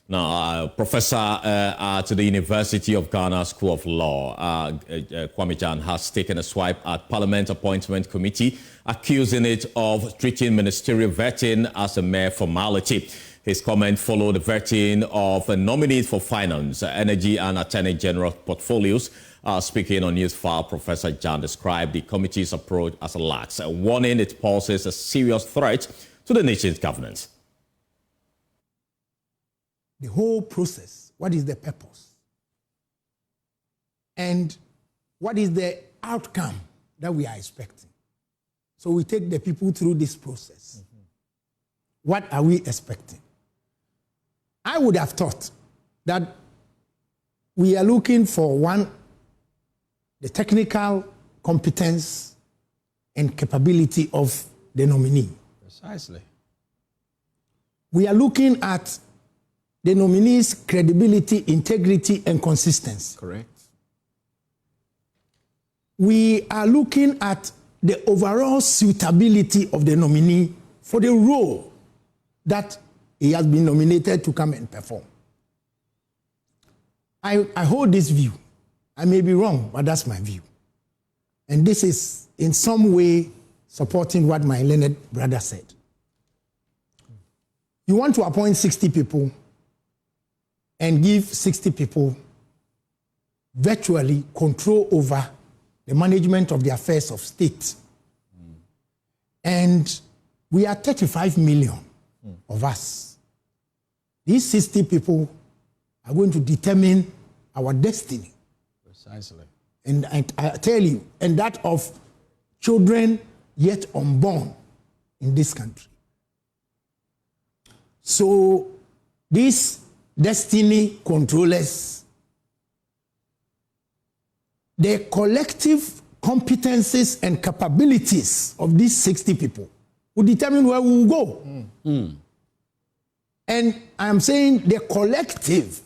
Now, Professor at the University of Ghana School of Law, Kwame Jan, has taken a swipe at Parliament Appointment Committee, accusing it of treating ministerial vetting as a mere formality. His comment followed the vetting of nominees for finance, energy and attorney general portfolios. Speaking on Newsfile, Professor Jan described the committee's approach as lax, warning it poses a serious threat to the nation's governance. The whole process, what is the purpose? And what is the outcome that we are expecting? So we take the people through this process. What are we expecting? I would have thought that we are looking for one, the technical competence and capability of the nominee. Precisely. We are looking at the nominee's credibility, integrity, and consistency. Correct. We are looking at the overall suitability of the nominee for the role that he has been nominated to come and perform. I hold this view. I may be wrong, but that's my view. And this is in some way supporting what my learned brother said. You want to appoint 60 people and give 60 people virtually control over the management of the affairs of state. And we are 35 million of us. These 60 people are going to determine our destiny. Precisely. And I tell you, and that of children yet unborn in this country. So these destiny controllers, the collective competencies and capabilities of these 60 people will determine where we will go. And I'm saying the collective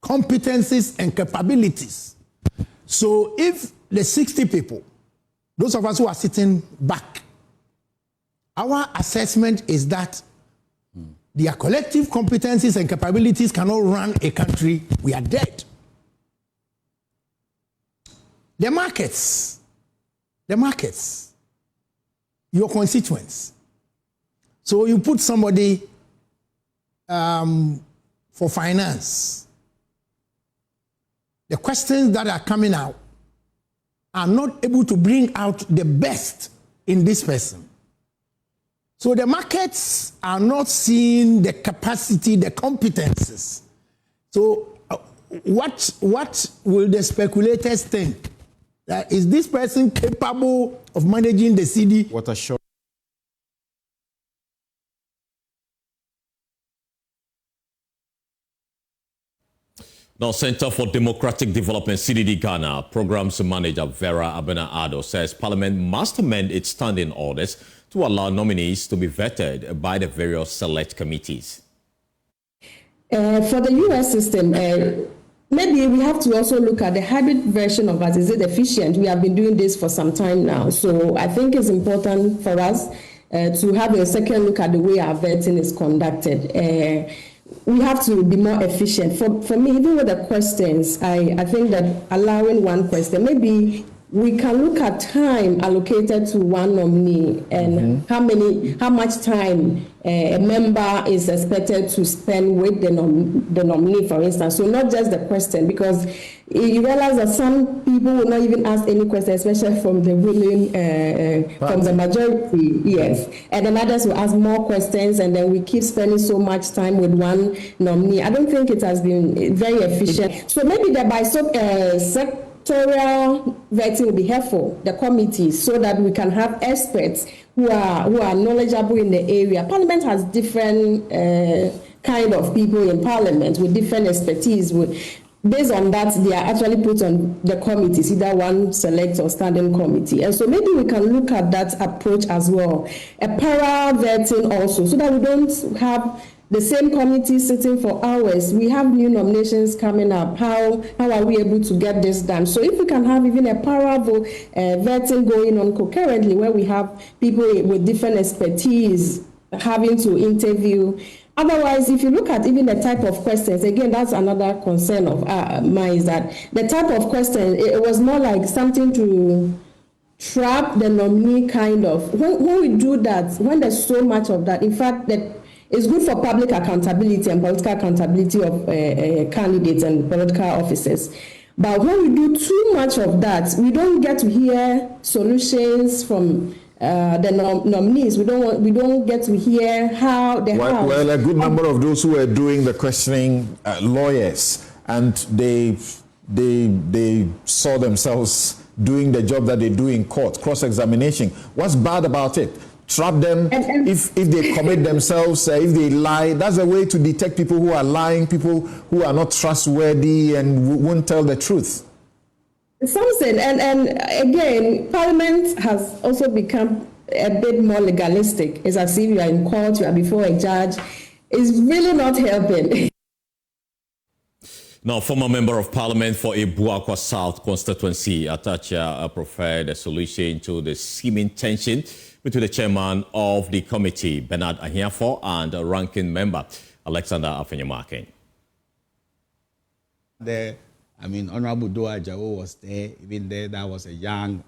competencies and capabilities. So if the 60 people, those of us who are sitting back, our assessment is that their collective competencies and capabilities cannot run a country, we are dead. The markets, your constituents. So you put somebody for finance. The questions that are coming out are not able to bring out the best in this person. So the markets are not seeing the capacity, the competences. So what will the speculators think? That is this person capable of managing the city? What a shock. Now, Center for Democratic Development, CDD Ghana, Programs Manager Vera Ado says Parliament must amend its standing orders to allow nominees to be vetted by the various select committees. For the US system, maybe we have to also look at the hybrid version of us. Is it efficient? We have been doing this for some time now. So I think it's important for us to have a second look at the way our vetting is conducted. We have to be more efficient. For me, even with the questions, I think that allowing one question, maybe we can look at time allocated to one nominee and how much time a member is expected to spend with the nominee, for instance. So not just the question, because you realize that some people will not even ask any question, especially from the ruling, from the majority, yes. And then others will ask more questions, and then we keep spending so much time with one nominee. I don't think it has been very efficient. So maybe the sectorial vetting will be helpful, the committees, so that we can have experts who are knowledgeable in the area. Parliament has different kind of people in Parliament with different expertise. Based on that, they are actually put on the committees, either one select or standing committee. And so maybe we can look at that approach as well. A parallel vetting also, so that we don't have the same committee sitting for hours. We have new nominations coming up. How are we able to get this done? So if we can have even a parallel vetting going on concurrently, where we have people with different expertise having to interview, Otherwise, if you look at even the type of questions, again, that's another concern of mine, is that the type of question, it was more like something to trap the nominee kind of. When we do that, when there's so much of that, in fact, that it's good for public accountability and political accountability of candidates and political officers. But when we do too much of that, we don't get to hear solutions from the nominees. We don't get to hear how the House. Well, a good number of those who were doing the questioning, lawyers, and they saw themselves doing the job that they do in court, cross-examination. What's bad about it? Trap them. If they commit themselves, if they lie, that's a way to detect people who are lying, people who are not trustworthy and won't tell the truth. Something, and again, Parliament has also become a bit more legalistic. It's as if you are in court, you are before a judge. It's really not helping. Now, former member of Parliament for Ibuakwa South constituency, Atacha, preferred a solution to the seeming tension between the chairman of the committee, Bernard Ahiafo, and ranking member, Alexander Afenyomakin. Honorable Doa Jawo was there. Even there, that was a young,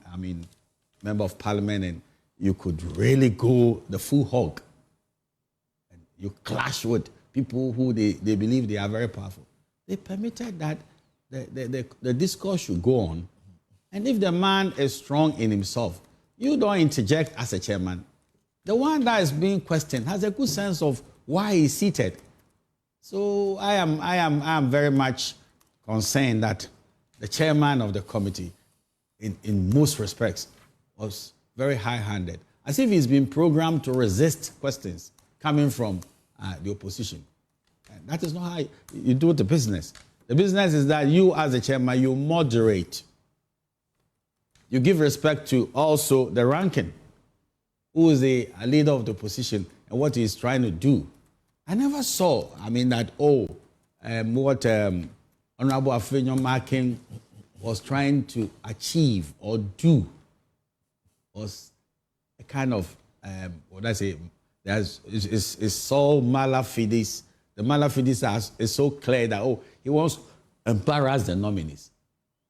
member of Parliament, and you could really go the full hog. And you clash with people who they believe they are very powerful. They permitted that the discourse should go on. And if the man is strong in himself, you don't interject as a chairman. The one that is being questioned has a good sense of why he's seated. So I am very much concerned that the chairman of the committee, in most respects, was very high-handed, as if he's been programmed to resist questions coming from the opposition. And that is not how you do the business. The business is that you, as a chairman, you moderate. You give respect to also the ranking, who is a leader of the opposition and what he's trying to do. I never saw, that, what Honorable Afenyomakin was trying to achieve or do was a kind of, it's so mala fides. The mala fides is so clear that, he wants to embarrass the nominees.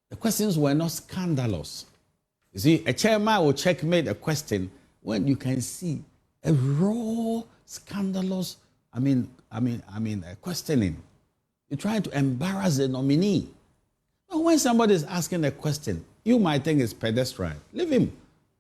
The questions were not scandalous. You see, a chairman will checkmate a question when you can see a raw, scandalous, questioning. You're trying to embarrass the nominee. But when somebody is asking a question, you might think it's pedestrian. Leave him.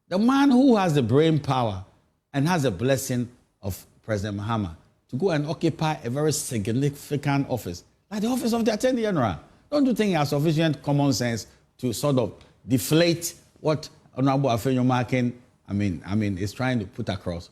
The man who has the brain power and has the blessing of President Mahama to go and occupy a very significant office, like the office of the Attorney General. Don't you think he has sufficient common sense to sort of deflate what Honorable Afenyomakin, is trying to put across?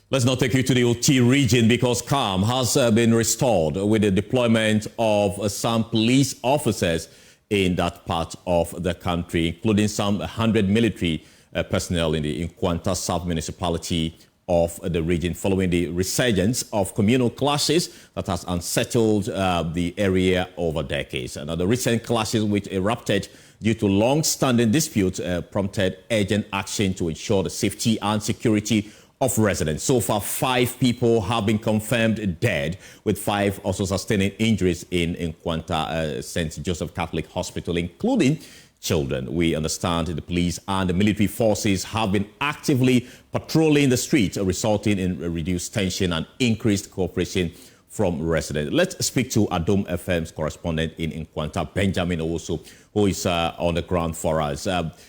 Let's now take you to the OT region because calm has been restored with the deployment of some police officers in that part of the country, including some 100 military personnel in the Nkwanta South municipality of the region, following the resurgence of communal clashes that has unsettled the area over decades. And the recent clashes, which erupted due to long-standing disputes, prompted urgent action to ensure the safety and security of residents. So far, 5 people have been confirmed dead, with 5 also sustaining injuries in Nkwanta St. Joseph Catholic Hospital, including children. We understand the police and the military forces have been actively patrolling the streets, resulting in reduced tension and increased cooperation from residents. Let's speak to Adom FM's correspondent in Nkwanta, Benjamin Owusu, who is on the ground for us.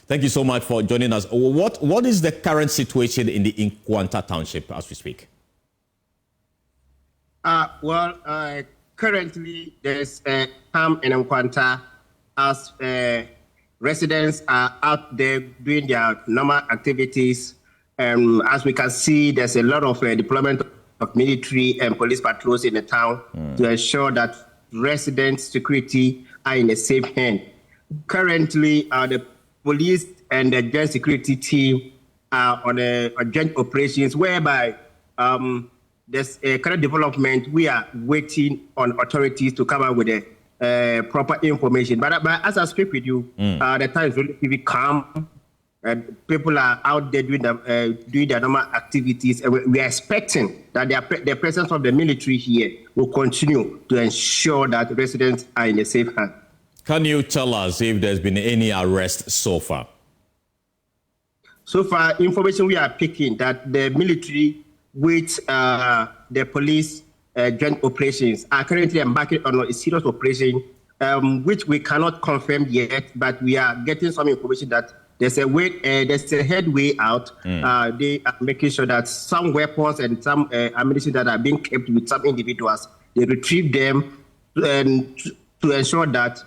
Thank you so much for joining us. What is the current situation in the Nkwanta township as we speak? Currently there's calm in Nkwanta as residents are out there doing their normal activities. As we can see, there's a lot of deployment of military and police patrols in the town to ensure that residents' security are in a safe hand. Currently, the police and the joint security team are on a joint operations whereby there's a current development. We are waiting on authorities to come up with a proper information. But as I speak with you, the time is relatively calm. people are out there doing their normal activities, and we are expecting that the presence of the military here will continue to ensure that residents are in a safe hand. Can you tell us if there's been any arrest so far? So far, information we are picking that the military with the police joint operations are currently embarking on a serious operation, which we cannot confirm yet, but we are getting some information that there's a way, there's a headway out. They are making sure that some weapons and some ammunition that are being kept with some individuals, they retrieve them and to ensure that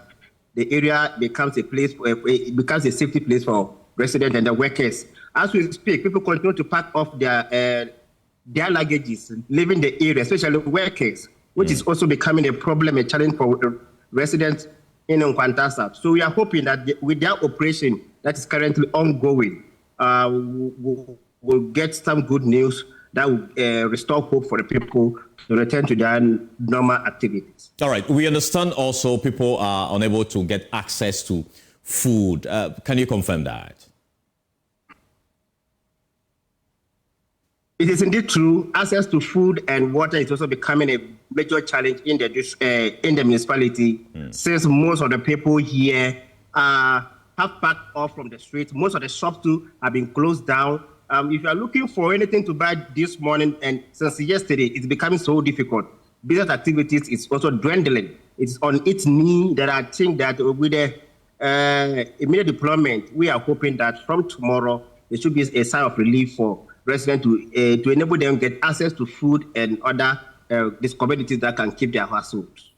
the area becomes a place, it becomes a safety place for residents and the workers. As we speak, people continue to pack off their luggages, leaving the area, especially workers, which is also becoming a problem, a challenge for residents in Nkwanta South. So we are hoping that with their operation that is currently ongoing, we'll get some good news that will restore hope for the people to return to their normal activities. All right. We understand also people are unable to get access to food. Can you confirm that? It is indeed true. Access to food and water is also becoming a major challenge in the municipality, since most of the people here have packed off from the streets. Most of the shops too have been closed down. If you are looking for anything to buy this morning, and since yesterday, it's becoming so difficult. Business activities is also dwindling. It's on its knee. That I think that with the immediate deployment, we are hoping that from tomorrow there should be a sign of relief for residents to enable them to get access to food and other these commodities that can keep their households.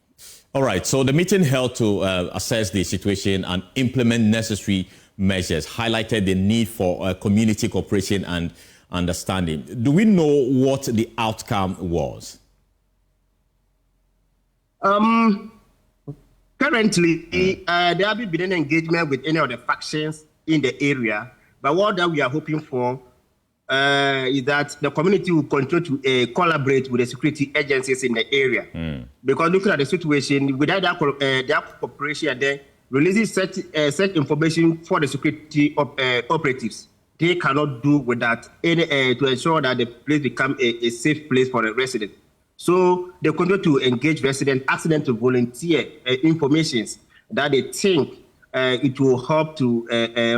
All right. So the meeting held to assess the situation and implement necessary measures highlighted the need for community cooperation and understanding. Do we know what the outcome was? Currently, there haven't been any engagement with any of the factions in the area. But what that we are hoping for is that the community will continue to collaborate with the security agencies in the area. Because looking at the situation, without their cooperation and then releasing such information for the security operatives, they cannot do without any to ensure that the place becomes a safe place for the residents. So they continue to engage residents, ask them to volunteer information that they think it will help to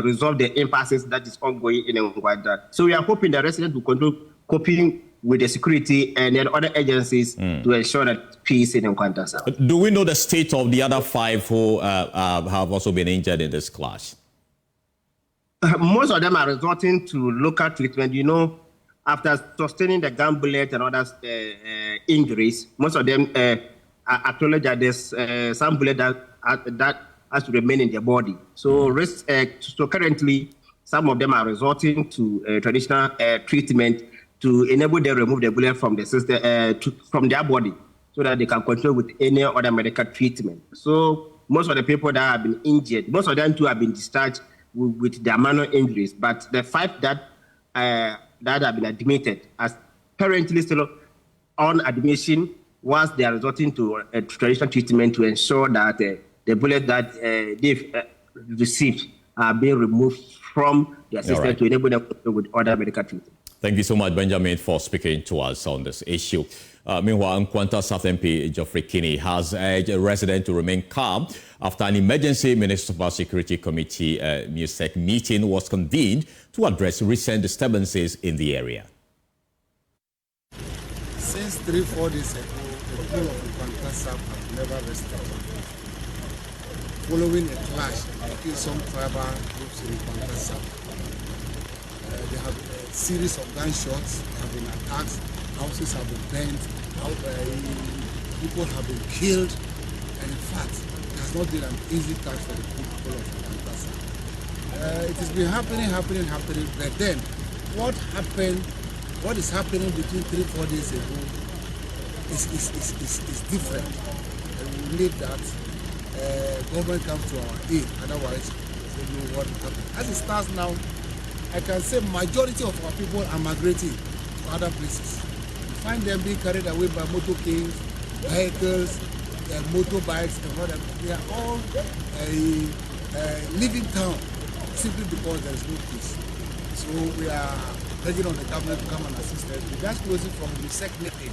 resolve the impasses that is ongoing in Nkwanta. So we are hoping the residents will continue coping with the security and then other agencies to ensure that peace in Nkwanta South. Do we know the state of the other 5 who have also been injured in this clash? Most of them are resorting to local treatment. You know, after sustaining the gun bullet and other injuries, most of them acknowledge that there's some bullet that has to remain in their body. So, so currently, some of them are resorting to traditional treatment to enable them to remove the bullet from the system, from their body, so that they can continue with any other medical treatment. So, most of the people that have been injured, most of them too have been discharged with their minor injuries. But the 5 that have been admitted as currently still on admission, whilst they are resorting to traditional treatment to ensure that the bullets that they've received are being removed from their system to enable them to deal with other medical treatment. Thank you so much, Benjamin, for speaking to us on this issue. Meanwhile, Nkwanta South MP Geoffrey Kinney has urged a resident to remain calm after an emergency Municipal Security Committee MUSEC meeting was convened to address recent disturbances in the area. Since 3-4 days ago, the people of Nkwanta South have never rested. Following a clash between some tribal groups in Nkwanta South. There have been a series of gunshots, there have been attacks, houses have been burnt, people have been killed, and in fact, it has not been an easy task for the people of Nkwanta South. It has been happening, but then what is happening between 3-4 days ago is different. And we need that government comes to our aid, otherwise we don't know what will happen. As it stands now, I can say majority of our people are migrating to other places. You find them being carried away by motorcades, vehicles, motorbikes, and whatever. They are all leaving town, simply because there is no peace. So we are begging on the government to come and assist us. We just closing from the second meeting.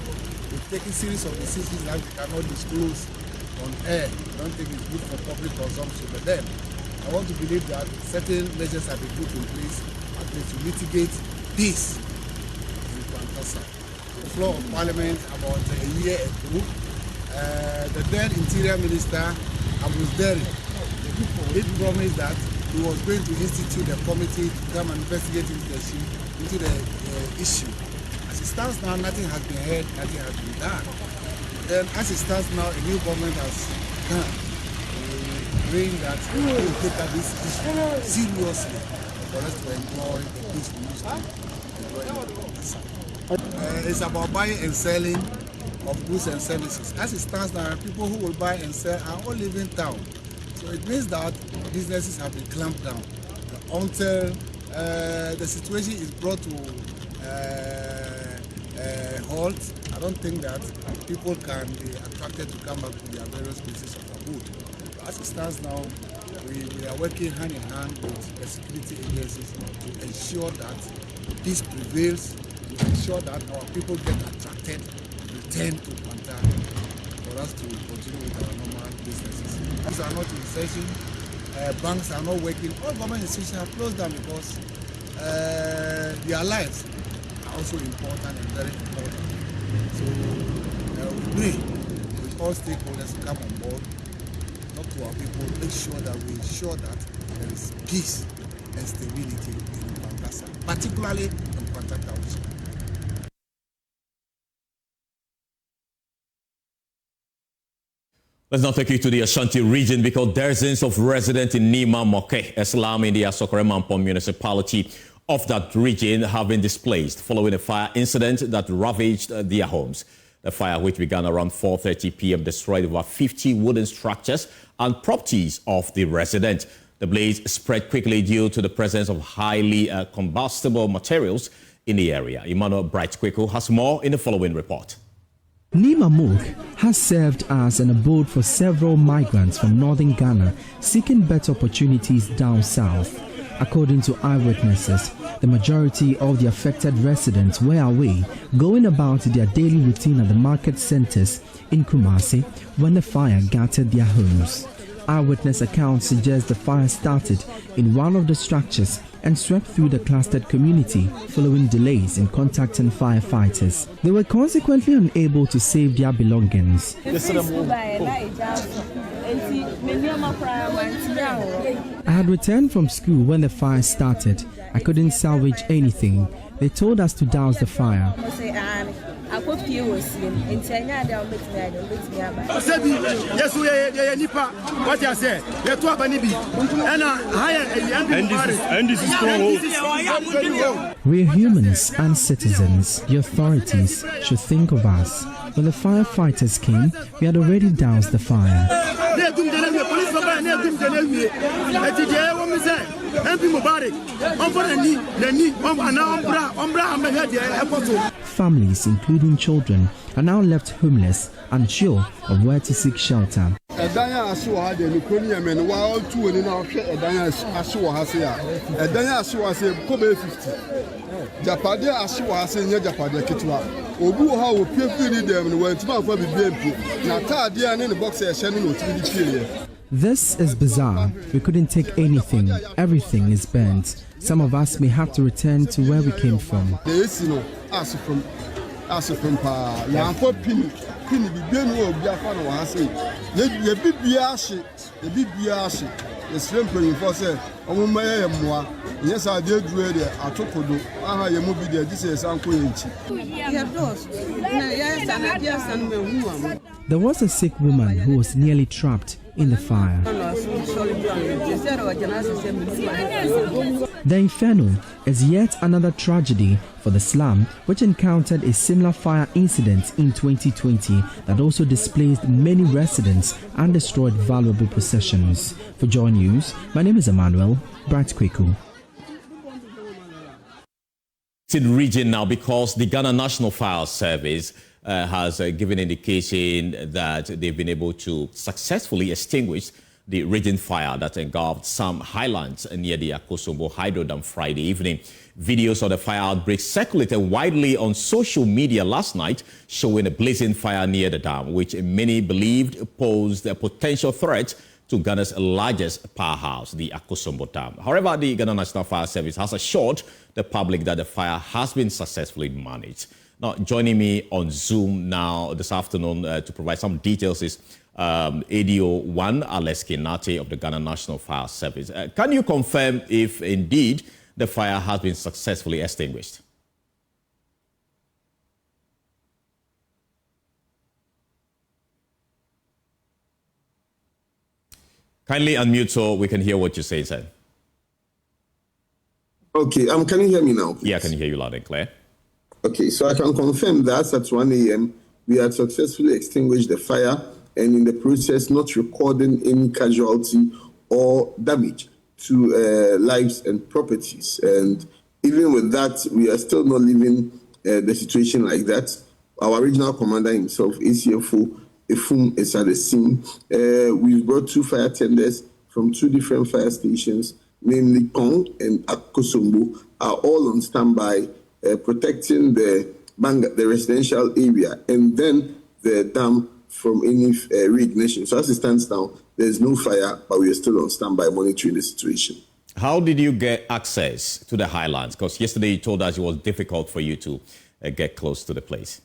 We've taken series of decisions that we cannot disclose on air. I don't think it's good for public consumption. But then, I want to believe that certain measures have been put in place at least to mitigate this in Nkwanta. The floor of Parliament about a year ago, the then Interior Minister, Abusderi, he promised that he was going to institute a committee to come and investigate into the issue. As it stands now, nothing has been heard, nothing has been done. Then, as it stands now, a new government has come, praying that we will take up this issue seriously for us to employ the peace we used to employ. It's about buying and selling of goods and services. As it stands now, people who will buy and sell are all leaving town. So it means that businesses have been clamped down until the situation is brought to a halt. I don't think that people can be attracted to come back to their various places of abode. As it stands now, we are working hand in hand with the security agencies to ensure that peace prevails, to ensure that our people get attracted, return to Nkwanta for us to continue with our normal businesses. Banks are not in session, banks are not working, all government institutions are closed down because their lives are also important and very important. So we pray with all stakeholders to come on board, talk to our people, make sure that we ensure that there is peace and stability in Nkwanta, particularly in Nkwanta Township. Let's now take you to the Ashanti region because dozens of residents in Nima Moke, a slum in the Asokoremampong municipality of that region, have been displaced following a fire incident that ravaged their homes. The fire, which began around 4:30 p.m., destroyed over 50 wooden structures and properties of the residents. The blaze spread quickly due to the presence of highly combustible materials in the area. Emmanuel Bright-Kweku has more in the following report. Nima Moke has served as an abode for several migrants from northern Ghana seeking better opportunities down south. According to eyewitnesses, the majority of the affected residents were away, going about their daily routine at the market centers in Kumasi when the fire gutted their homes. Eyewitness accounts suggest the fire started in one of the structures and swept through the clustered community following delays in contacting firefighters. They were consequently unable to save their belongings. I had returned from school when the fire started. I couldn't salvage anything. They told us to douse the fire. We're humans and citizens. The authorities should think of us. When the firefighters came, we had already doused the fire. Families, including children, are now left homeless, unsure of where to seek shelter. This is bizarre. We couldn't take anything. Everything is burnt. Some of us may have to return to where we came from. There was a sick woman who was nearly trapped in the fire. The inferno is yet another tragedy for the slum, which encountered a similar fire incident in 2020 that also displaced many residents and destroyed valuable possessions. For Joy News, my name is Emmanuel Bright-Kweku. In the region now, because the Ghana National Fire Service has given indication that they've been able to successfully extinguish the raging fire that engulfed some highlands near the Akosombo Hydro Dam Friday evening. Videos of the fire outbreak circulated widely on social media last night, showing a blazing fire near the dam, which many believed posed a potential threat to Ghana's largest powerhouse, the Akosombo Dam. However, the Ghana National Fire Service has assured the public that the fire has been successfully managed. Now, joining me on Zoom now this afternoon to provide some details is ADO1 Alex Kinate of the Ghana National Fire Service. Can you confirm if indeed the fire has been successfully extinguished? Kindly unmute so we can hear what you're saying, sir. Okay, can you hear me now, please? Yeah, I can hear you loud and clear. Okay, so I can confirm that at 1 a.m. we had successfully extinguished the fire, and in the process not recording any casualty or damage to lives and properties. And even with that, we are still not leaving the situation like that. Our regional commander himself, ACFO Efum, is at the scene. We've brought 2 fire tenders from 2 different fire stations, namely Kong and Akosombo, are all on standby, protecting the residential area and then the dam from any reignition. So as it stands now, there's no fire, but we are still on standby monitoring the situation. How did you get access to the highlands? Because yesterday you told us it was difficult for you to get close to the place.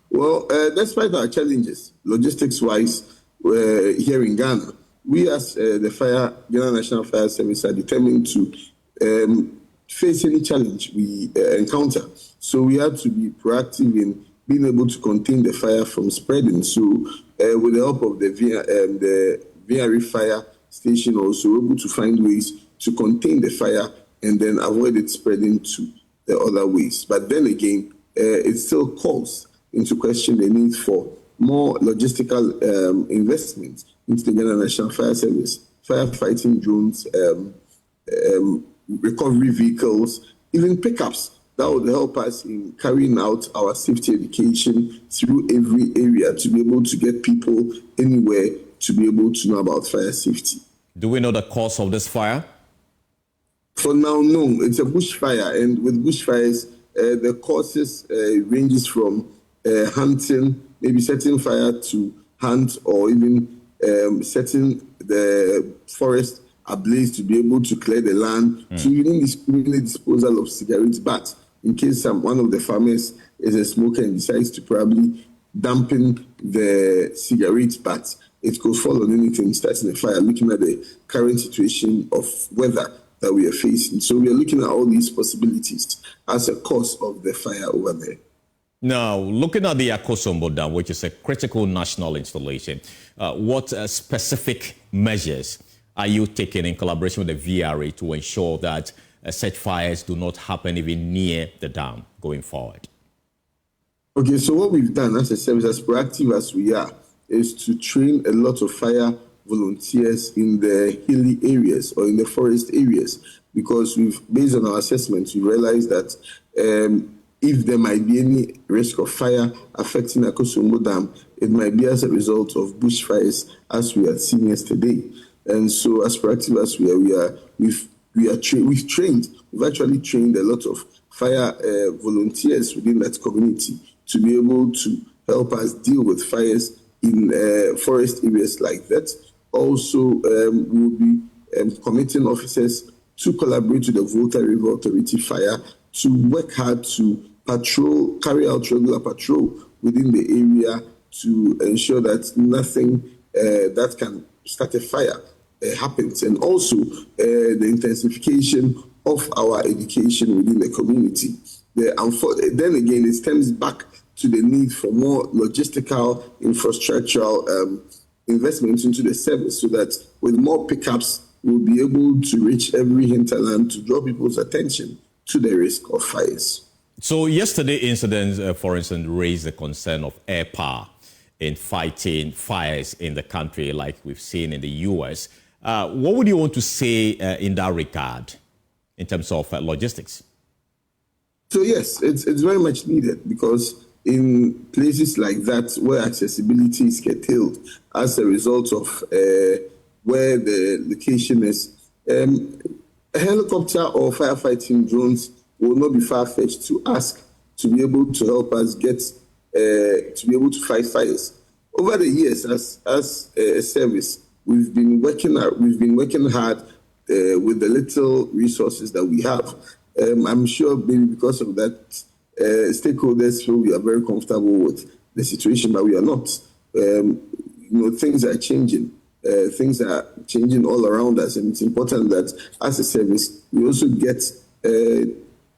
Well, despite our challenges, logistics-wise, here in Ghana, we as the Ghana National Fire Service are determined to face any challenge we encounter. So we had to be proactive in being able to contain the fire from spreading. So with the help of the VRE fire station also, we're able to find ways to contain the fire and then avoid it spreading to the other ways. But then again, it still calls into question the need for more logistical investments into the Ghana National Fire Service, firefighting drones, recovery vehicles, even pickups that would help us in carrying out our safety education through every area to be able to get people anywhere to be able to know about fire safety. Do we know the cause of this fire? For now, no. It's a bushfire, and with bushfires, the causes ranges from hunting, maybe setting fire to hunt, or even setting the forest ablaze to be able to clear the land, to even the disposal of cigarettes. But in case one of the farmers is a smoker and decides to probably dampen the cigarette butt, it could fall on anything starting a fire, looking at the current situation of weather that we are facing. So we are looking at all these possibilities as a cause of the fire over there. Now, looking at the Akosombo Dam, which is a critical national installation, what specific measures are you taking in collaboration with the VRA to ensure that such fires do not happen even near the dam going forward? Okay, so what we've done as a service, as proactive as we are, is to train a lot of fire volunteers in the hilly areas or in the forest areas, because based on our assessments, we realized that if there might be any risk of fire affecting Akosombo Dam, it might be as a result of bushfires, as we had seen yesterday. And so, as proactive as we've actually trained a lot of fire volunteers within that community to be able to help us deal with fires in forest areas like that. Also, we will be committing officers to collaborate with the Vter River Authority Fire to work hard to carry out regular patrol within the area to ensure that nothing that can start a fire happens, and also the intensification of our education within the community. Then again, it stems back to the need for more logistical, infrastructural investments into the service, so that with more pickups, we'll be able to reach every hinterland to draw people's attention to the risk of fires. So yesterday's incidents, for instance, raised the concern of air power in fighting fires in the country like we've seen in the U.S. What would you want to say in that regard in terms of logistics? So yes, it's very much needed, because in places like that where accessibility is curtailed as a result of where the location is, a helicopter or firefighting drones will not be far-fetched to ask to be able to help us get to be able to fight fires. Over the years, as a service, we've been working hard with the little resources that we have. I'm sure maybe because of that, stakeholders feel we are very comfortable with the situation, but we are not. Things are changing. Things are changing all around us, and it's important that as a service, we also get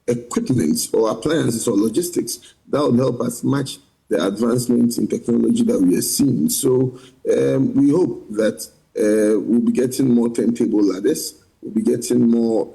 equipment or appliances or logistics that will help us match the advancements in technology that we are seeing. So we hope that we'll be getting more turntable ladders, we'll be getting some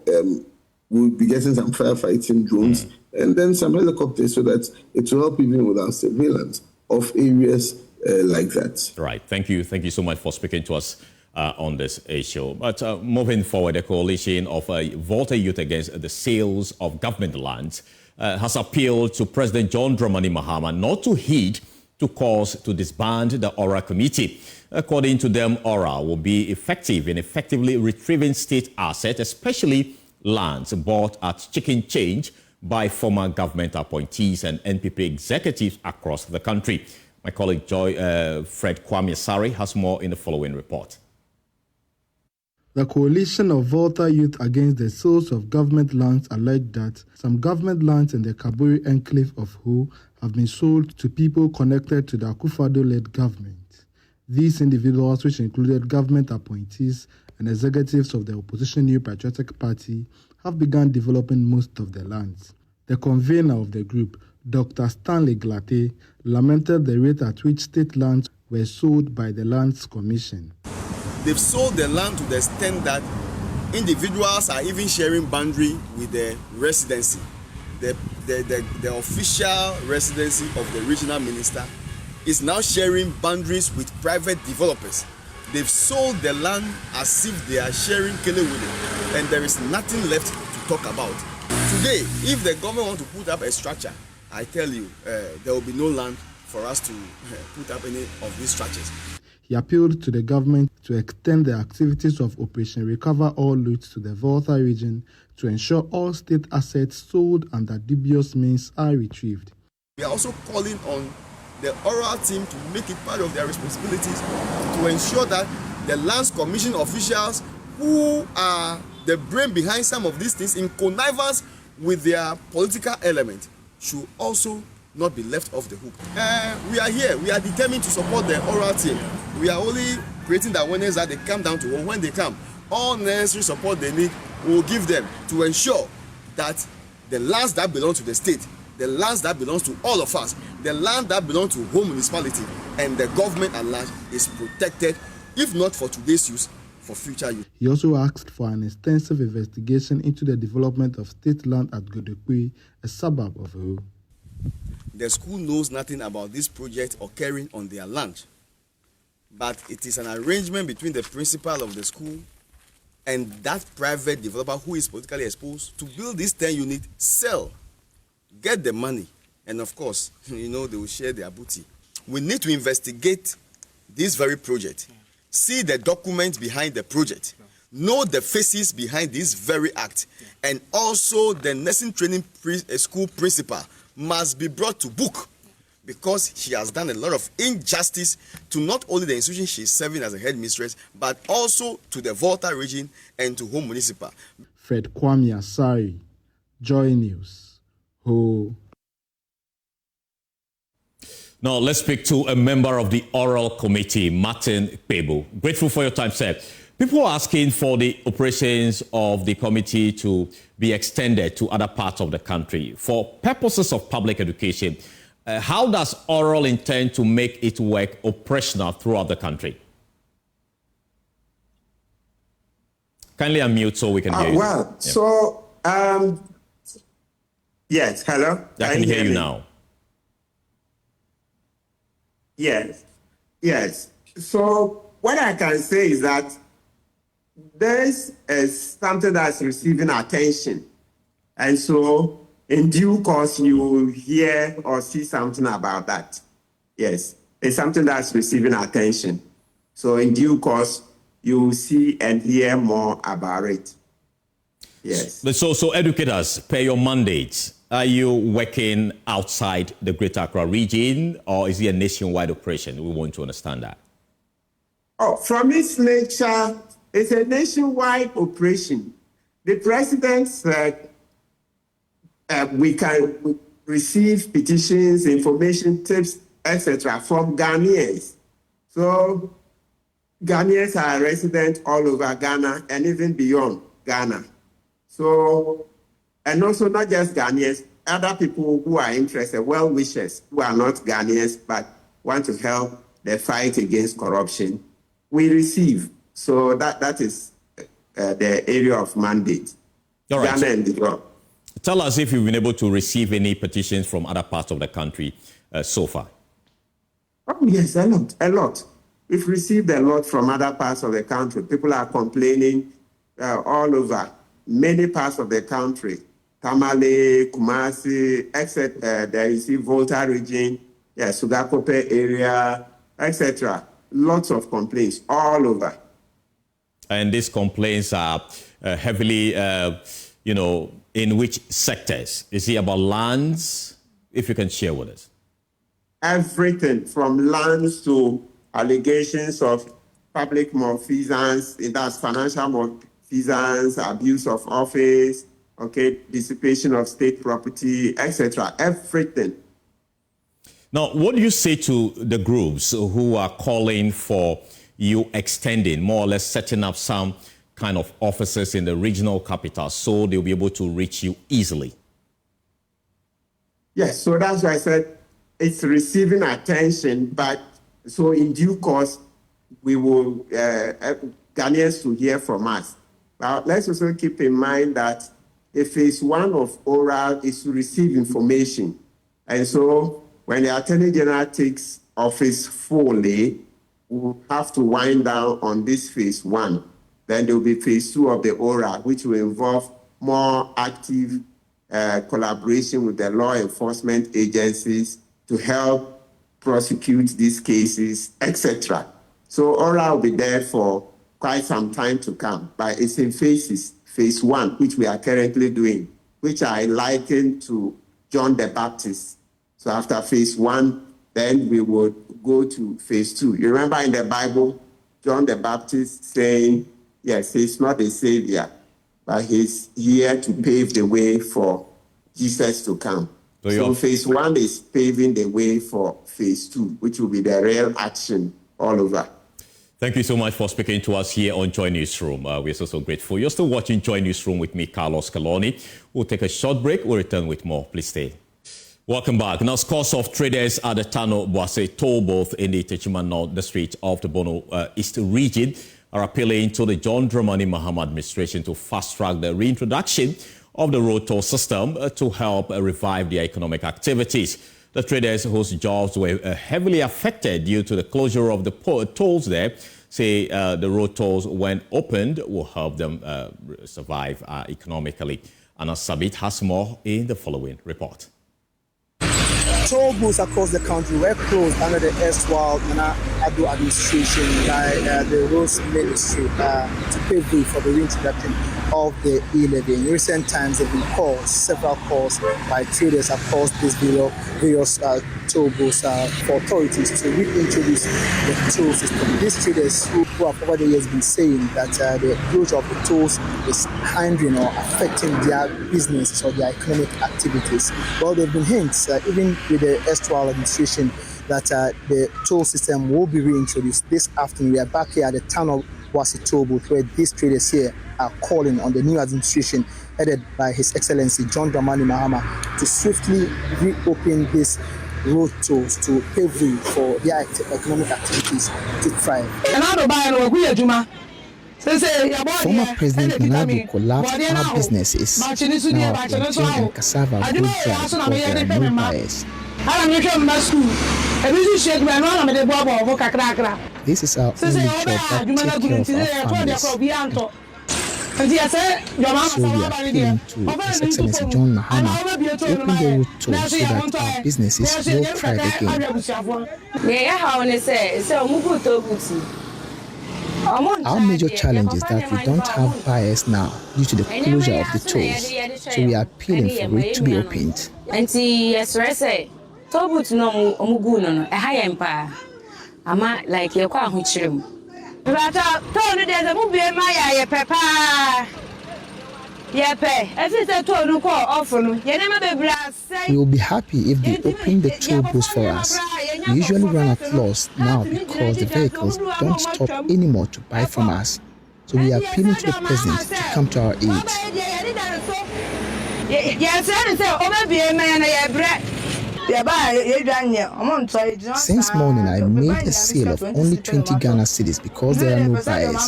firefighting drones, and then some helicopters so that it will help even with our surveillance of areas like that. Right. Thank you. Thank you so much for speaking to us on this issue. But moving forward, the coalition of Vter Youth Against the Sales of Government Lands has appealed to President John Dramani Mahama not to heed to calls to disband the ORA committee. According to them, ORA will be effective in effectively retrieving state assets, especially lands bought at chicken change by former government appointees and NPP executives across the country. My colleague Fred Kwame Asare has more in the following report. The coalition of Vter Youth Against the Sales of Government Lands alleged that some government lands in the Kaburi enclave of Ho have been sold to people connected to the Akufo-Addo-led government. These individuals, which included government appointees and executives of the opposition New Patriotic Party, have begun developing most of the lands. The convener of the group, Dr. Stanley Glatte, lamented the rate at which state lands were sold by the Lands Commission. They've sold the land to the extent that individuals are even sharing boundary with the residency. The official residency of the regional minister is now sharing boundaries with private developers. They've sold the land as if they are sharing Kelewele, and there is nothing left to talk about. Today, if the government wants to put up a structure, I tell you, there will be no land for us to put up any of these structures. He appealed to the government to extend the activities of Operation Recover All Loot to the Vter region to ensure all state assets sold under dubious means are retrieved. We are also calling on the oral team to make it part of their responsibilities to ensure that the Lands Commission officials who are the brain behind some of these things in connivance with their political element should also not be left off the hook. We are here. We are determined to support the oral team. We are only creating the awareness that they come down to, or when they come, all necessary support they need, we will give them to ensure that the lands that belong to the state, the lands that belongs to all of us, the land that belongs to home municipality and the government at large is protected, if not for today's use, for future use. He also asked for an extensive investigation into the development of state land at Godekwe, a suburb of Ho. The school knows nothing about this project occurring on their land, but it is an arrangement between the principal of the school and that private developer who is politically exposed to build this 10-unit, sell, get the money, and of course, they will share their booty. We need to investigate this very project, see the documents behind the project, know the faces behind this very act, and also the nursing training school principal must be brought to book because she has done a lot of injustice to not only the institution she is serving as a headmistress, but also to the Vter region and to home municipal. Fred Kwame Asare, Joy News. Ho. Now let's speak to a member of the oral committee, Martin Pebo. Grateful for your time, sir. People are asking for the operations of the committee to be extended to other parts of the country. For purposes of public education, how does oral intend to make it work operational throughout the country? Kindly unmute so we can hear you. Well, yeah. So, yes, hello? I can hear you now. Yes. So, what I can say is that this is something that's receiving attention. And so in due course, you will hear or see something about that. Yes, it's something that's receiving attention. So in due course, you will see and hear more about it. Yes. So educators, per your mandate, are you working outside the Greater Accra region, or is it a nationwide operation? We want to understand that. Oh, from its nature, it's a nationwide operation. The president said we can receive petitions, information, tips, etc. from Ghanaians. So Ghanaians are resident all over Ghana and even beyond Ghana. So, and also not just Ghanaians, other people who are interested, well-wishers, who are not Ghanaians but want to help the fight against corruption, we receive. So that is the area of mandate. All right. Ghana and the world. Tell us if you've been able to receive any petitions from other parts of the country so far. Oh, yes, a lot. We've received a lot from other parts of the country. People are complaining all over many parts of the country. Tamale, Kumasi, etc. There is the Vter region, Sugakope area, etc. Lots of complaints all over. And these complaints are heavily, in which sectors? Is it about lands? If you can share with us. Everything from lands to allegations of public malfeasance, that's financial malfeasance, abuse of office, dissipation of state property, etc. Everything. Now, what do you say to the groups who are calling for you extending, more or less setting up some kind of offices in the regional capital so they'll be able to reach you easily? Yes, so that's why I said it's receiving attention, but so in due course, we will, Ghanaians to hear from us. But let's also keep in mind that the phase one of oral is to receive information. And so when the Attorney General takes office fully, we'll have to wind down on this phase one. Then there will be phase two of the oral, which will involve more active collaboration with the law enforcement agencies to help prosecute these cases, etc. So oral will be there for quite some time to come, but it's in phases. Phase one, which we are currently doing, which I liken to John the Baptist. So after phase one, then we would go to phase two. You remember in the Bible, John the Baptist saying, yes, he's not a savior, but he's here to pave the way for Jesus to come. So phase one is paving the way for phase two, which will be the real action all over. Thank you so much for speaking to us here on Joy Newsroom. We're so grateful. You're still watching Joy Newsroom with me, Carlos Kaloni. We'll take a short break. We'll return with more. Please stay. Welcome back. Now, scores of traders at the Tano Boase toll booth in the Techiman North District of the Bono East region are appealing to the John Dramani Mahama administration to fast-track the reintroduction of the road toll system to help revive their economic activities. The traders whose jobs were heavily affected due to the closure of the tolls there say the road tolls, when opened, will help them survive economically. Anna Sabit has more in the following report. Toll booths across the country were closed under the erstwhile Vera Ado administration by the Roads Ministry to pave way for the reintroduction of the E-levy. In recent times, there have been several calls by traders across these various toll booths for authorities to reintroduce the toll system. These traders who have over the years been saying that the closure of the tolls is hindering or affecting their business or their economic activities. Well, there have been hints, even with the erstwhile administration, that the toll system will be reintroduced. This afternoon, we are back here at the town of Wasi toll booth, where these traders here are calling on the new administration headed by His Excellency John Dramani Mahama to swiftly reopen these road tolls to pave way for their economic activities to thrive. Former President Nana Ado collapsed our businesses. Now plantain and cassava grow dry because there are no buyers. This is our only job that takes care of our families. So we are appealing to His Excellency John Mahama to open the road toll so that our businesses will thrive again. Our major challenge is that we don't have buyers now due to the closure of the tolls, so we are appealing for it to be opened. We will be happy if they open the toll booths for us. We usually run at loss now because the vehicles don't stop anymore to buy from us. So we are appealing to the President to come to our aid. Since morning, I made a sale of only 20 Ghana cedis because there are no buyers.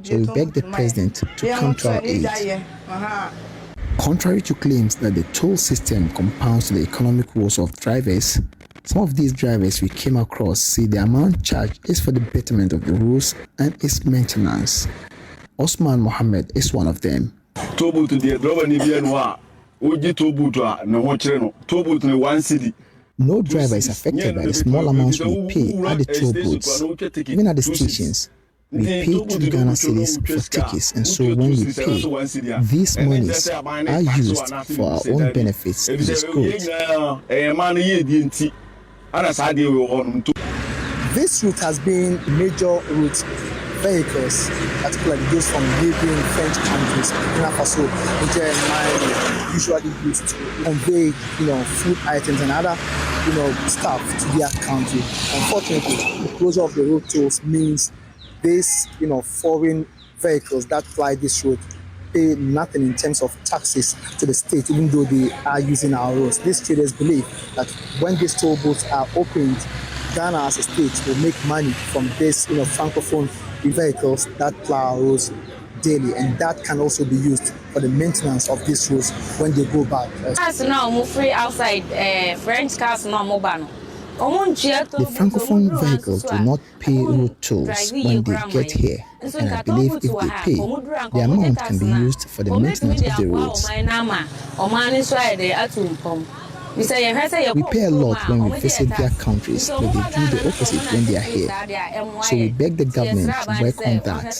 So we beg the President to come to our aid. Contrary to claims that the toll system compounds the economic woes of drivers, some of these drivers we came across say the amount charged is for the betterment of the roads and its maintenance. Osman Mohammed is one of them. No driver is affected by the small amounts we pay at the toll booths. Even at the stations, we pay 2 Ghana cedis for tickets, and so when we pay, these monies are used for our own benefits in this growth. This route has been a major route. Vehicles, particularly those from neighboring French countries, Burkina Faso, Niger, and Mali, usually used to convey, food items and other, stuff to their country. Unfortunately, the closure of the road tolls means these, foreign vehicles that fly this road pay nothing in terms of taxes to the state, even though they are using our roads. These traders believe that when these toll booths are opened, Ghana as a state will make money from this, francophone vehicles that plow our roads daily, and that can also be used for the maintenance of these roads when they go back. Cars now free outside, French cars now mobile. The francophone vehicles do not pay road tolls when they get here, and I believe if they pay, the amount can be used for the maintenance of the roads. We pay a lot when we visit their countries, but they do the opposite when they are here. So we beg the government to work on that.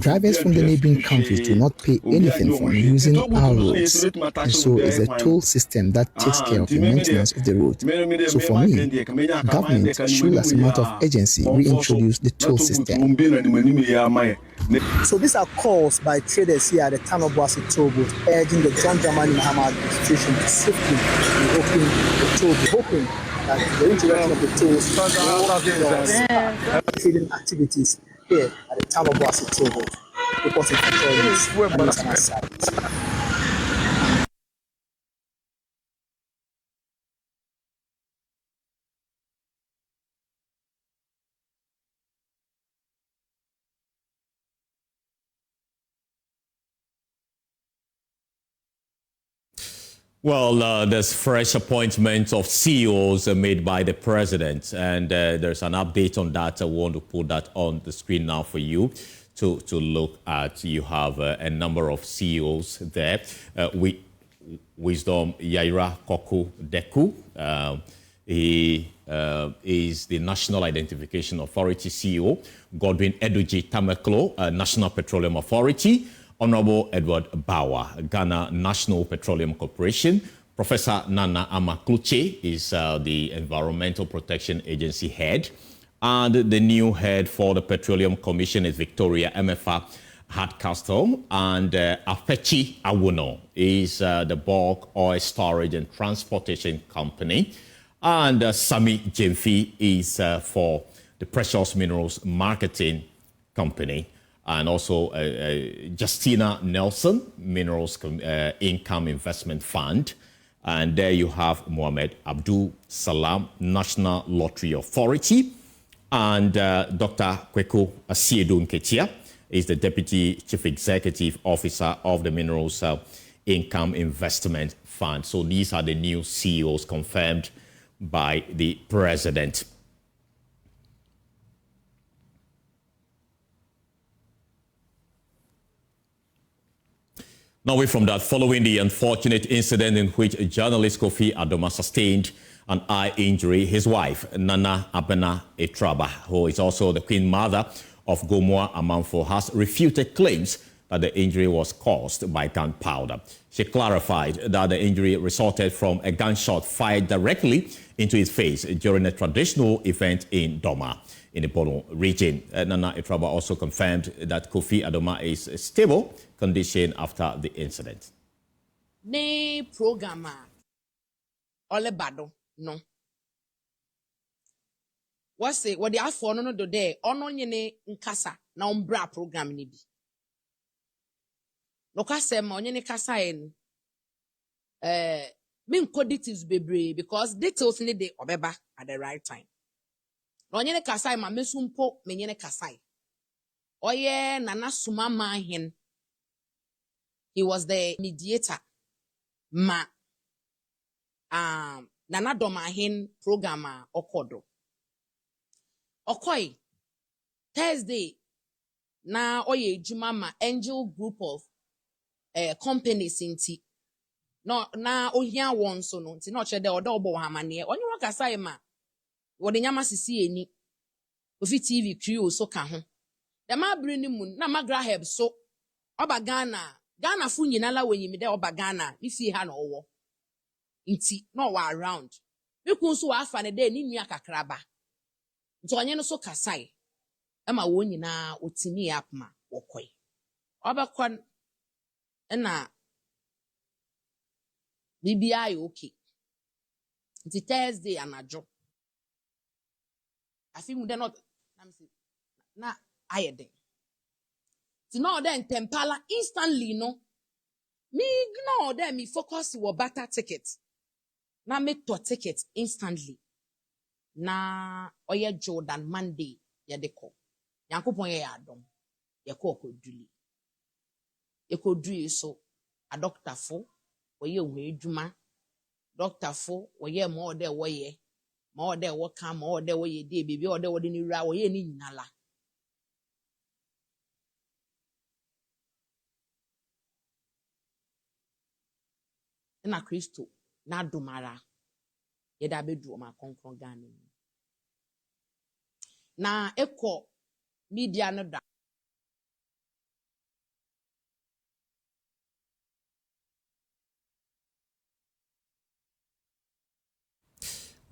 Drivers from the neighboring countries do not pay anything for using our roads, and so it's a toll system that takes care of the maintenance of the road. So for me, government should, as a matter of urgency, reintroduce the toll system. So these are calls by traders here at the Tanobuasi toll booth, urging the John Dramani Mahama administration to swiftly reopen the toll booth, hoping that the introduction of the tolls will trading activities here at the Tanobuasi toll booth. Reporting for JoyNewsRoom. Well, there's fresh appointments of CEOs made by the president, and there's an update on that. I want to put that on the screen now for you to look at. You have a number of CEOs there. Wisdom Yaira Koku Deku. He is the National Identification Authority CEO. Godwin Eduji Tameklo, National Petroleum Authority. Honorable Edward Bauer, Ghana National Petroleum Corporation. Professor Nana Amakluche is the Environmental Protection Agency head. And the new head for the Petroleum Commission is Victoria MFA Hardcastle. And Apechi Awono is the bulk oil storage and transportation company. And Sami Jemfi is for the precious minerals marketing company. And also Justina Nelson, Minerals Income Investment Fund. And there you have Mohamed Abdul Salam, National Lottery Authority. And Dr. Kweku Asiedu Nketia is the Deputy Chief Executive Officer of the Minerals Income Investment Fund. So these are the new CEOs confirmed by the President. Now away from that, following the unfortunate incident in which journalist Kofi Adams sustained an eye injury, his wife, Nana Abena Etraba, who is also the Queen Mother of Gomoa Amanfo, has refuted claims that the injury was caused by gunpowder. She clarified that the injury resulted from a gunshot fired directly into his face during a traditional event in Doma in the Bono region. Nana Etraba also confirmed that Kofi Adams is in stable condition after the incident. Ne programmer ole bado no. What the afọ no do there ono nyene nkasa na ombra program ni bi. No kasa ma onye ne kasa en me nko details bebre because details ni de obeba at the right time. No onye ne kasa ma mesumpo me nyene kasa. Oye nana suma ma hin. He was the mediator ma nana doma hin programmer okodo. Okoi Thursday na oye juma ma angel group of companies inti no na ohia won so no nti no chede odo obo hamane onye wakasa ma wode nyama sisi eni ofi TV crew so ka ho dem abiri ni mu na magraheb so oba Ghana fu nyina la wenyi me de oba Ghana ifie ha na owo nti no wa around meku so wa afa ne de ni nua kakraba nti onye no so kasai ema wo nyina otimi apma wokoi obakon na BBI okay nti Thursday anajo afi mu de not na ayede ti no then tempala instantly no me ignore them me focus wo Vter ticket na me to ticket instantly na oye Jordan Monday ye de ko yankopon ye adom ye ko koduli so a doctor fo oye hu edwuma doctor fo oye mo de woye mo de wo kan mo de woye de bibi o de wo de ni wura oye ni nyinala na Kristo na domara ye da bedu ma konkron Ghana na eko media no da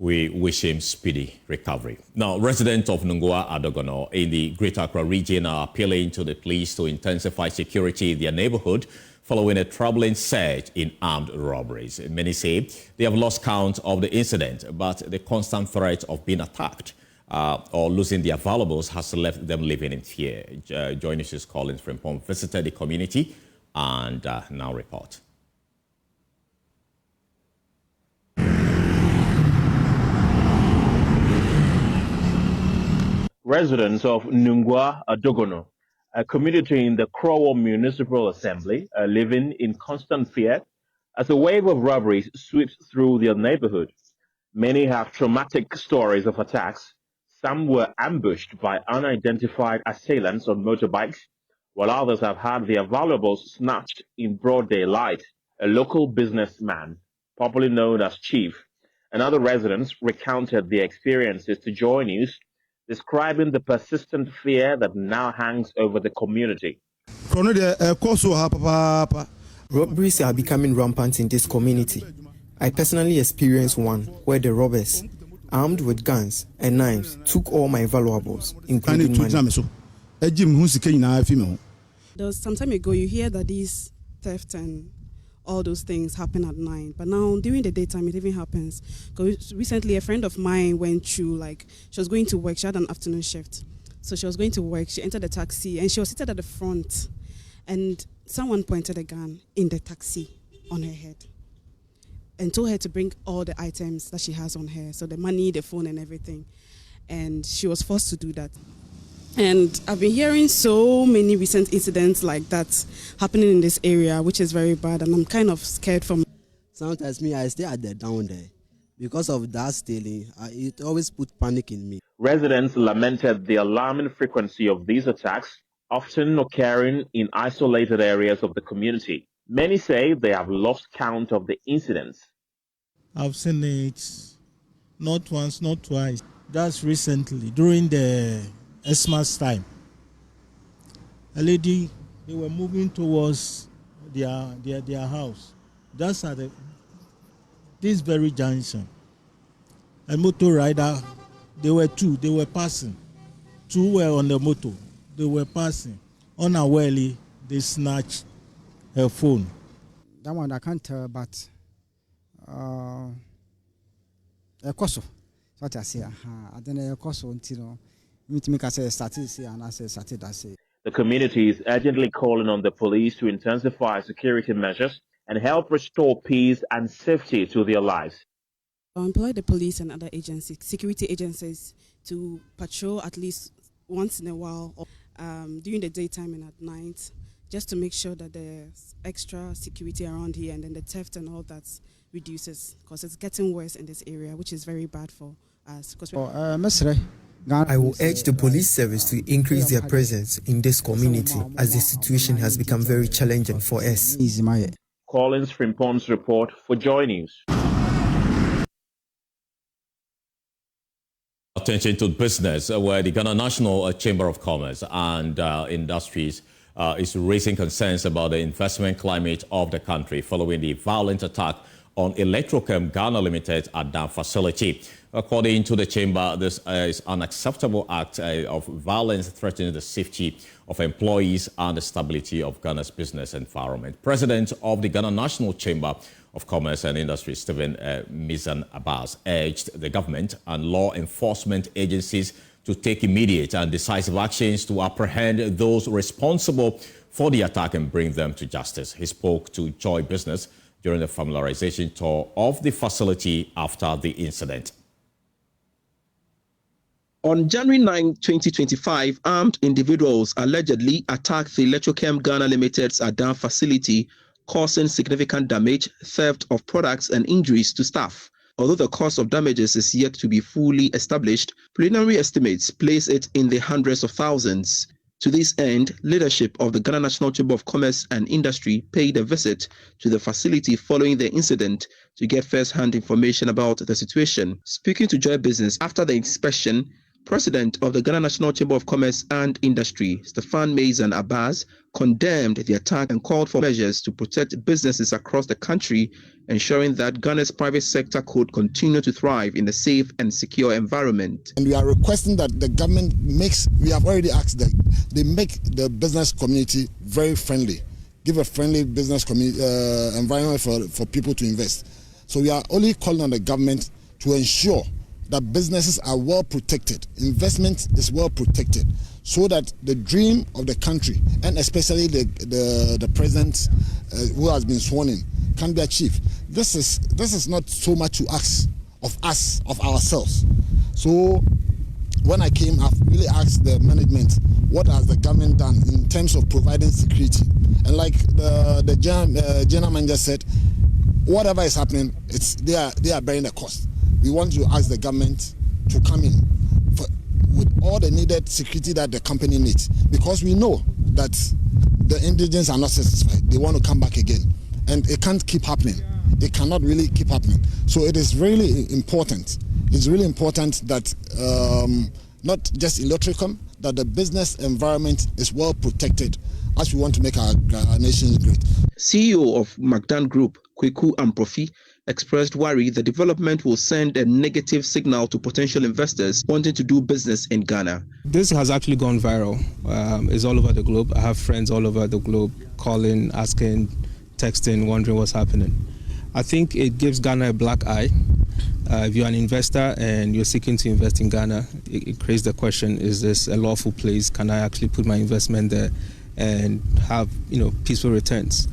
We wish him speedy recovery. Now, residents of Nkwanta Adogono in the Greater Accra region are appealing to the police to intensify security in their neighborhood following a troubling surge in armed robberies. Many say they have lost count of the incident, but the constant threat of being attacked or losing their valuables has left them living in fear. JoyNewsRoom's Collins Frimpong visited the community and now report. Residents of Nkwanta Adogono, a community in the Kwadwo Municipal Assembly, are living in constant fear as a wave of robberies sweeps through their neighborhood. Many have traumatic stories of attacks. Some were ambushed by unidentified assailants on motorbikes, while others have had their valuables snatched in broad daylight. A local businessman, popularly known as Chief, and other residents recounted their experiences to Joy News, describing the persistent fear that now hangs over the community. Robberies are becoming rampant in this community. I personally experienced one where the robbers, armed with guns and knives, took all my valuables, including money. There was some time ago, you hear that these theft and all those things happen at night, but now during the daytime it even happens. Because recently a friend of mine went through, she was going to work, she had an afternoon shift, so she was going to work, she entered the taxi and she was seated at the front and someone pointed a gun in the taxi on her head and told her to bring all the items that she has on her, so the money, the phone and everything, and she was forced to do that. And I've been hearing so many recent incidents like that happening in this area, which is very bad, and I'm kind of scared from. Sometimes I stay at the down there. Because of that stealing, it always put panic in me. Residents lamented the alarming frequency of these attacks, often occurring in isolated areas of the community. Many say they have lost count of the incidents. I've seen it not once, not twice. That's recently, during the Xmas time. A lady, they were moving towards their house. That's at this very junction. A motor rider, they were passing. Two were on the motor. They were passing. Unawarely, they snatched her phone. That one I can't tell, but Koso. What I say, I don't know Koso until me I say started say and I say started I say. The community is urgently calling on the police to intensify security measures and help restore peace and safety to their lives. Employ the police and other agencies, security agencies, to patrol at least once in a while, during the daytime and at night, just to make sure that there's extra security around here, and then the theft and all that reduces, because it's getting worse in this area, which is very bad for us. I will urge the police service to increase their presence in this community, as the situation has become very challenging for us. Collins Frimpon's report for Joy News. Attention to business, where the Ghana National Chamber of Commerce and Industries is raising concerns about the investment climate of the country following the violent attack on Electrochem Ghana Limited at that facility. According to the chamber, this is an unacceptable act of violence threatening the safety of employees and the stability of Ghana's business environment. President of the Ghana National Chamber of Commerce and Industry, Stephen Mizan Abbas, urged the government and law enforcement agencies to take immediate and decisive actions to apprehend those responsible for the attack and bring them to justice. He spoke to Joy Business during the familiarization tour of the facility after the incident. On January 9, 2025, armed individuals allegedly attacked the Electrochem Ghana Limited's Adan facility, causing significant damage, theft of products, and injuries to staff. Although the cause of damages is yet to be fully established, preliminary estimates place it in the hundreds of thousands. To this end, leadership of the Ghana National Chamber of Commerce and Industry paid a visit to the facility following the incident to get first-hand information about the situation. Speaking to Joy Business after the inspection, President of the Ghana National Chamber of Commerce and Industry, Stephen Mizan Abbas, condemned the attack and called for measures to protect businesses across the country, ensuring that Ghana's private sector could continue to thrive in a safe and secure environment. And we are requesting that the government we have already asked that they make the business community very friendly, give a friendly business environment for people to invest. So we are only calling on the government to ensure that businesses are well protected, investment is well protected, so that the dream of the country, and especially the president who has been sworn in, can be achieved. This is not so much to ask of us, of ourselves. So when I came, I've really asked the management, what has the government done in terms of providing security? And like the general manager said, whatever is happening, they are bearing the cost. We want to ask the government to come in with all the needed security that the company needs, because we know that the indigents are not satisfied. They want to come back again, and it can't keep happening. It cannot really keep happening. So it is really important. It's really important that not just Electrochem, that the business environment is well protected as we want to make our nation great. CEO of Magdan Group, Kweku Amprofi, expressed worry the development will send a negative signal to potential investors wanting to do business in Ghana. This has actually gone viral. It's all over the globe. I have friends all over the globe calling, asking, texting, wondering what's happening. I think it gives Ghana a black eye. If you're an investor and you're seeking to invest in Ghana, it creates the question, is this a lawful place? Can I actually put my investment there and have peaceful returns?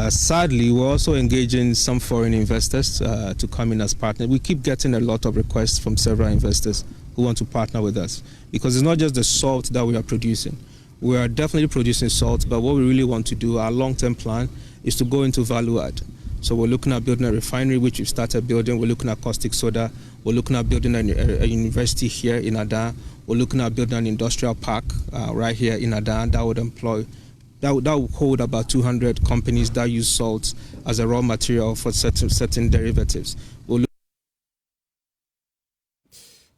Sadly, we're also engaging some foreign investors to come in as partners. We keep getting a lot of requests from several investors who want to partner with us, because it's not just the salt that we are producing. We are definitely producing salt, but what we really want to do, our long-term plan, is to go into value add. So we're looking at building a refinery, which we've started building. We're looking at caustic soda. We're looking at building a university here in Adan. We're looking at building an industrial park right here in Adan that would employ that will hold about 200 companies that use salt as a raw material for certain derivatives.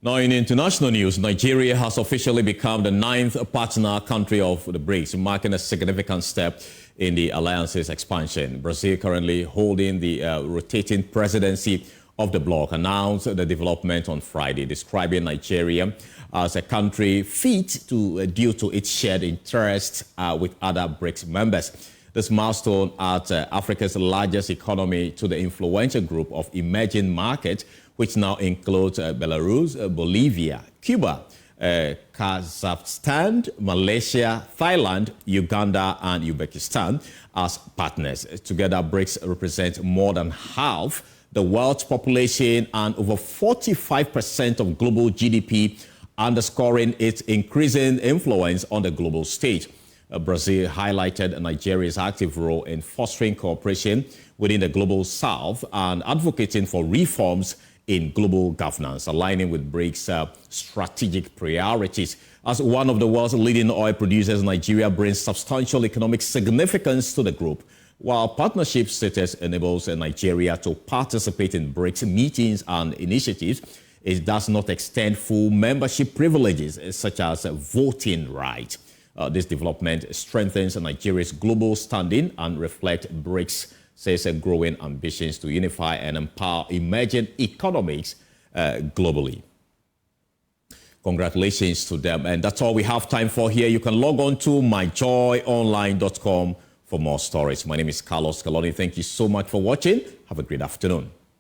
Now, in international news, Nigeria has officially become the 9th partner country of the BRICS, marking a significant step in the alliance's expansion. Brazil, currently holding the rotating presidency of the bloc, announced the development on Friday, describing Nigeria as a country fit due to its shared interests with other BRICS members. This milestone adds Africa's largest economy to the influential group of emerging markets, which now includes Belarus, Bolivia, Cuba, Kazakhstan, Malaysia, Thailand, Uganda, and Uzbekistan as partners. Together, BRICS represent more than half the world's population and over 45% of global GDP, underscoring its increasing influence on the global stage. Brazil highlighted Nigeria's active role in fostering cooperation within the global south and advocating for reforms in global governance, aligning with BRICS' strategic priorities. As one of the world's leading oil producers, Nigeria brings substantial economic significance to the group, while partnership status enables Nigeria to participate in BRICS meetings and initiatives. It does not extend full membership privileges, such as voting rights. This development strengthens Nigeria's global standing and reflects BRICS' says growing ambitions to unify and empower emerging economies globally. Congratulations to them. And that's all we have time for here. You can log on to myjoyonline.com for more stories. My name is Carlos Caloni. Thank you so much for watching. Have a great afternoon.